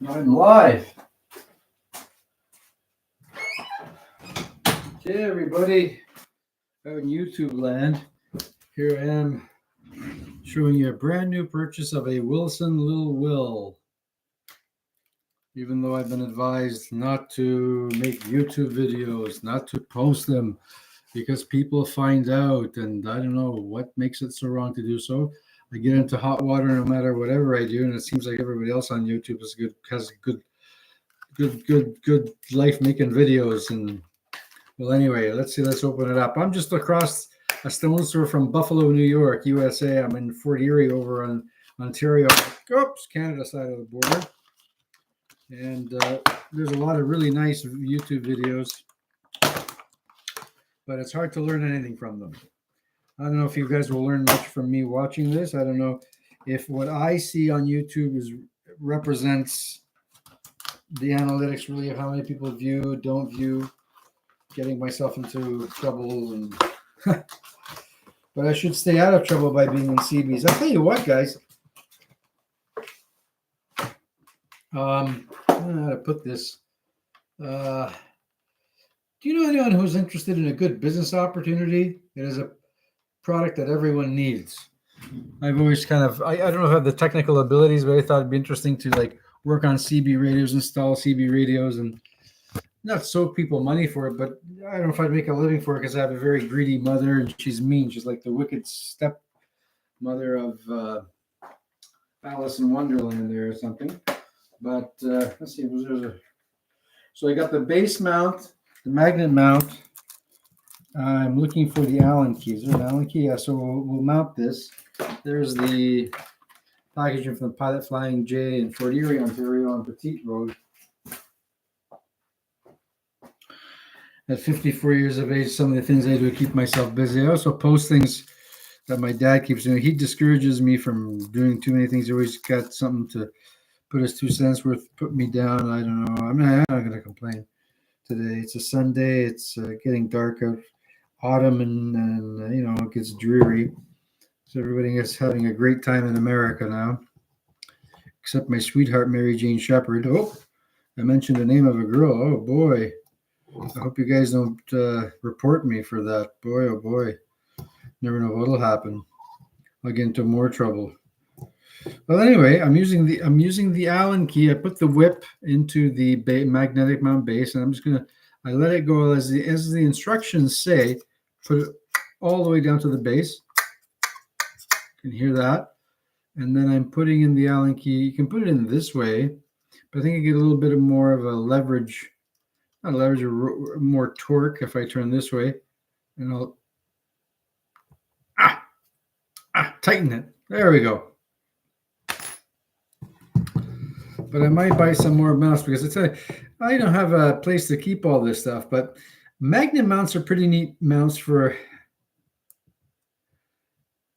I'm live. Okay, everybody, out in YouTube land, here I am showing you a brand new purchase of a Wilson lill. Even though I've been advised not to make YouTube videos, not to post them, because people find out, and I don't know what makes it so wrong to do so. I get into hot water no matter whatever I do, and it seems like everybody else on YouTube has good life making videos. And well, anyway, let's open it up. I'm just across a stone's throw from Buffalo, New York, USA. I'm in Fort Erie over on Ontario, Canada side of the border. And there's a lot of really nice YouTube videos, but it's hard to learn anything from them. I don't know if you guys will learn much from me watching this. I don't know if what I see on YouTube represents the analytics really of how many people view, don't view, getting myself into trouble. And but I should stay out of trouble by being in CBs. I'll tell you what, guys. I don't know how to put this. Do you know anyone who's interested in a good business opportunity? It is a product that everyone needs. I've always I don't know if I have the technical abilities, but I thought it'd be interesting to like work on CB radios, install CB radios, and not soak people money for it. But I don't know if I'd make a living for it because I have a very greedy mother, and she's mean. She's like the wicked stepmother of Alice in Wonderland there or something. But let's see. So I got the base mount, the magnet mount. I'm looking for the Allen key. Is there an Allen key? Yeah, so we'll mount this. There's the packaging from the Pilot Flying J in Fort Erie, Ontario on Petite Road. At 54 years of age, some of the things I do to keep myself busy. I also post things that my dad keeps doing. He discourages me from doing too many things. He always got something to put his 2 cents worth, put me down. I don't know. I'm not going to complain today. It's a Sunday. It's getting dark out. Autumn and it gets dreary. So everybody is having a great time in America now, except my sweetheart Mary Jane Shepherd. Oh, I mentioned the name of a girl. Oh boy, I hope you guys don't report me for that. Boy, oh boy, never know what'll happen. I'll get into more trouble. Well, anyway, I'm using the Allen key. I put the whip into the magnetic mount base, and I let it go as the instructions say. Put it all the way down to the base. You can hear that. And then I'm putting in the Allen key. You can put it in this way, but I think I get a little bit more of a leverage, not leverage, or more torque if I turn this way. And I'll tighten it. There we go. But I might buy some more mounts because I don't have a place to keep all this stuff. But magnet mounts are pretty neat mounts for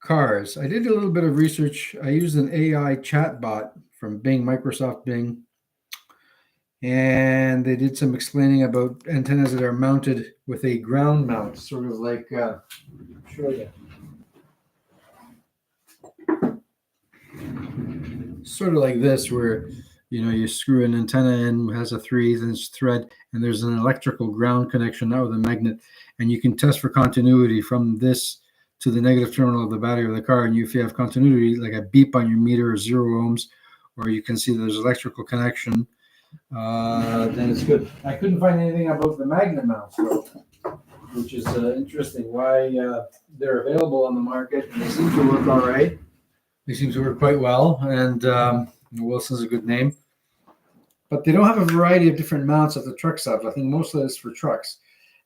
cars. I did a little bit of research. I used an AI chatbot from Bing, Microsoft Bing. And they did some explaining about antennas that are mounted with a ground mount, sort of like, I'll show you. Sort of like this, where you screw an antenna in, has a 3/8-inch thread, and there's an electrical ground connection now with a magnet, and you can test for continuity from this to the negative terminal of the battery of the car. And if you have continuity, like a beep on your meter or 0 ohms, or you can see there's electrical connection, then it's good. I couldn't find anything about the magnet mounts, though, which is interesting. Why they're available on the market, and they seem to work all right. They seem to work quite well, and Wilson's a good name. But they don't have a variety of different mounts that the trucks have. I think most of it is for trucks.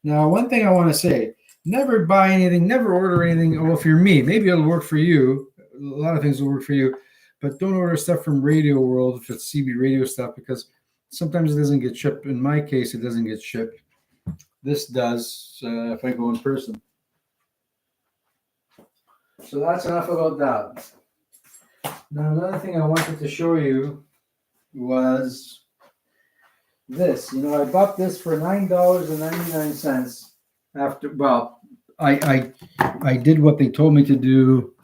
Now, one thing I want to say, never buy anything, never order anything. Well, if you're me, maybe it'll work for you. A lot of things will work for you. But don't order stuff from Radio World if it's CB radio stuff, because sometimes it doesn't get shipped. In my case, it doesn't get shipped. This does if I go in person. So that's enough about that. Now, another thing I wanted to show you was this. I bought this for $9.99 after, I did what they told me to do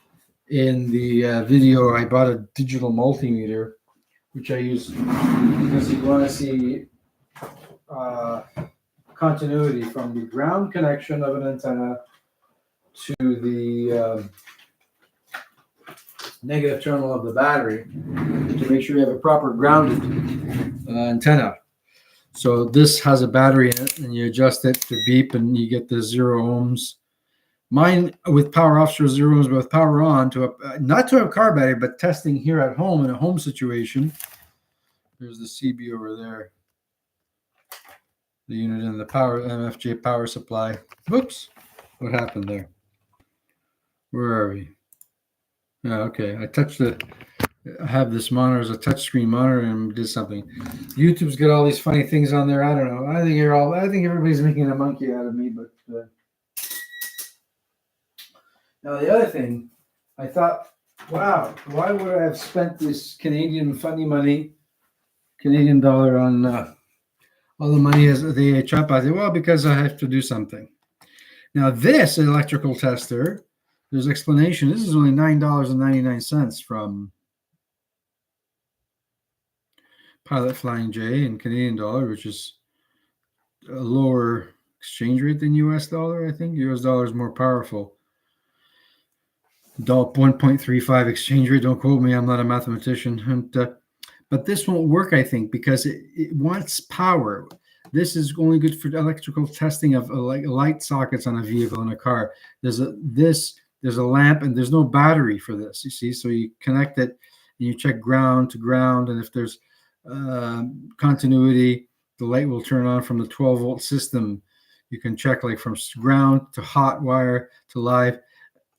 in the video. I bought a digital multimeter which I use because you want to see continuity from the ground connection of an antenna to the negative terminal of the battery to make sure you have a proper grounded antenna. So this has a battery in it, and you adjust it to beep, and you get the 0 ohms. Mine with power off shows 0 ohms, but with power on to not to a car battery, but testing here at home in a home situation. There's the CB over there. The unit in the power MFJ power supply. Whoops, what happened there? Where are we? Oh, okay, I have this monitor as a touchscreen monitor and did something. YouTube's got all these funny things on there. I don't know. I think everybody's making a monkey out of me. But now the other thing, I thought, wow, why would I have spent this Canadian funny money, Canadian dollar on all the money as the chop? I said, well, because I have to do something. Now this electrical tester, there's explanation. This is only $9.99 from Pilot Flying J in Canadian dollar, which is a lower exchange rate than US dollar. I think US dollar is more powerful. 1.35 exchange rate. Don't quote me. I'm not a mathematician. And, but this won't work, I think, because it wants power. This is only good for electrical testing of light sockets on a vehicle in a car. There's a lamp, and there's no battery for this. You see, so you connect it, and you check ground to ground, and if there's continuity, the light will turn on from the 12-volt system. You can check like from ground to hot wire to live.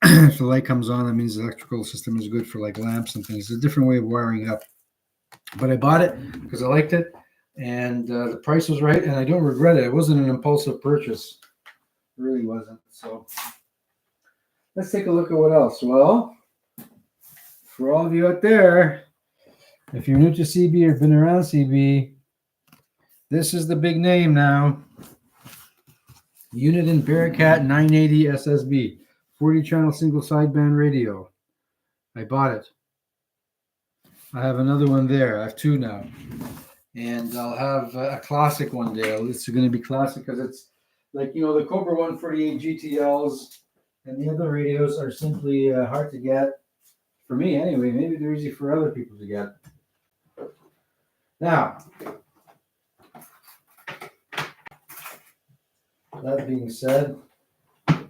If the light comes on, that means the electrical system is good for like lamps and things. It's a different way of wiring up. But I bought it because I liked it, and the price was right, and I don't regret it. It wasn't an impulsive purchase. It really wasn't. So let's take a look at what else. Well, for all of you out there, if you're new to CB or been around CB, this is the big name now. Unit in Bearcat 980 SSB, 40-channel single sideband radio. I bought it. I have another one there. I have two now. And I'll have a classic one day. It's going to be classic because it's like, you know, the Cobra 148 GTLs and the other radios are simply hard to get. For me, anyway. Maybe they're easy for other people to get. Now, that being said, I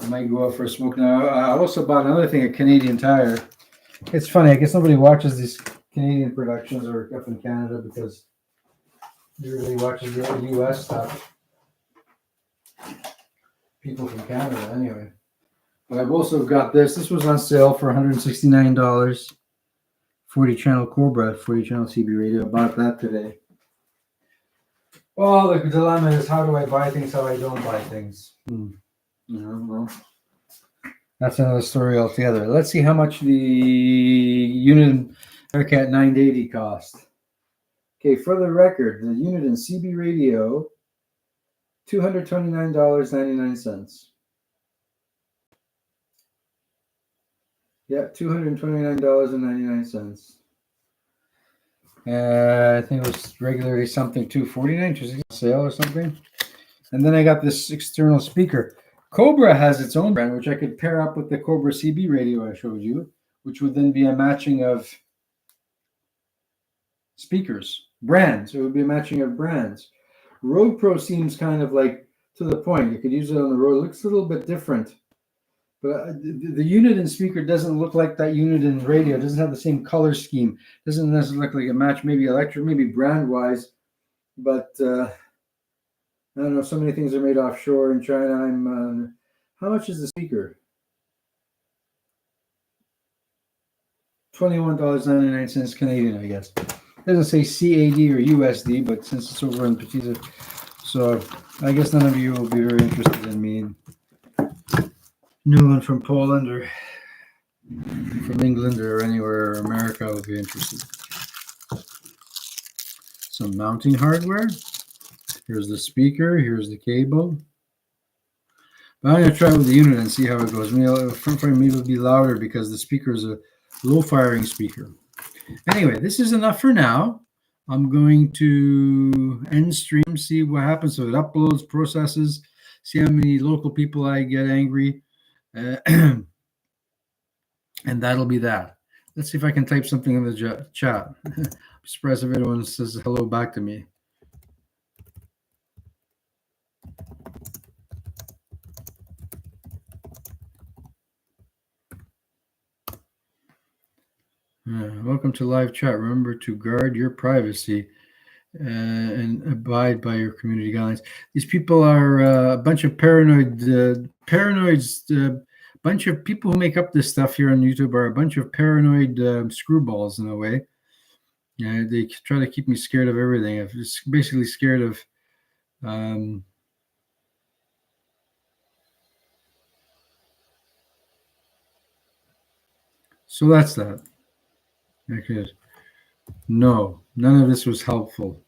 might go out for a smoke now. I also bought another thing, a Canadian Tire. It's funny. I guess nobody watches these Canadian productions or up in Canada because everybody watches the U.S. stuff. People from Canada, anyway. But I've also got this. This was on sale for $169. 40-channel Cobra, 40-channel CB radio. I bought that today. Well, the dilemma is, how do I buy things, how I don't buy things? Well, that's another story altogether. Let's see how much the unit Bearcat 980 cost. Okay, for the record, the unit in CB radio, $229.99. Yeah, $229.99. I think it was regularly something $249, just sale or something. And then I got this external speaker. Cobra has its own brand, which I could pair up with the Cobra CB radio I showed you, which would then be a matching of speakers, brands. It would be a matching of brands. Road Pro seems kind of like to the point. You could use it on the road. It looks a little bit different. But the unit and speaker doesn't look like that unit in radio. It doesn't have the same color scheme. It doesn't necessarily look like a match, maybe electric, maybe brand-wise. But I don't know. So many things are made offshore in China. How much is the speaker? $21.99 Canadian, I guess. It doesn't say CAD or USD, but since it's over in Petita, so I guess none of you will be very interested in me. New one from Poland or from England or anywhere America will be interested. Some mounting hardware. Here's the speaker. Here's the cable. But I'm going to try with the unit and see how it goes. Maybe it'll be louder because the speaker is a low firing speaker. Anyway, this is enough for now. I'm going to end stream, see what happens. So it uploads, processes, see how many local people I get angry. And that'll be that. Let's see if I can type something in the chat. I'm surprised if anyone says hello back to me. Welcome to live chat. Remember to guard your privacy and abide by your community guidelines. These people are a bunch of paranoids. Bunch of people who make up this stuff here on YouTube are a bunch of paranoid screwballs in a way. Yeah, they try to keep me scared of everything. I'm just basically scared of. So that's that. Okay. No, none of this was helpful.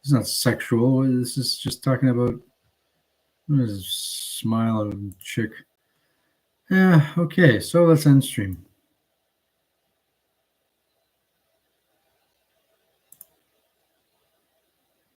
It's not sexual. This is just talking about what is this smile of a chick. Yeah, okay, so let's end stream.